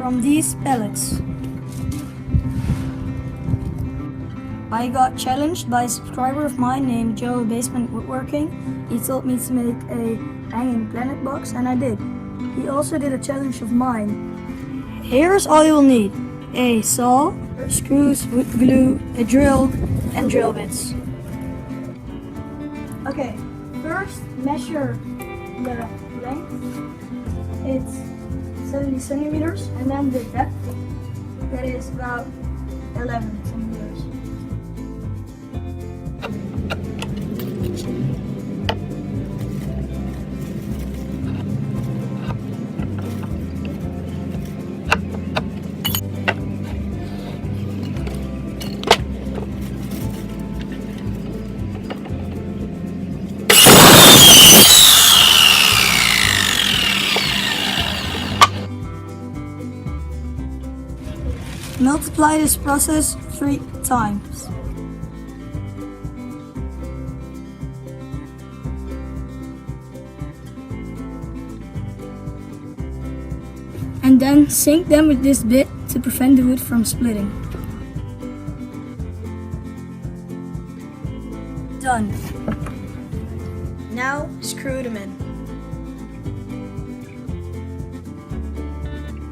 from these pallets. I got challenged by a subscriber of mine named Joe Basement Woodworking. He told me to make a hanging planet box, and I did. He also did a challenge of mine. Here's all you'll need: a saw, screws, wood glue, a drill, and drill bits. Okay, first measure the length. It's 70 centimeters, and then the depth, that is about 11 centimeters. Multiply this process 3 times. And then sink them with this bit to prevent the wood from splitting. Done. Now screw them in.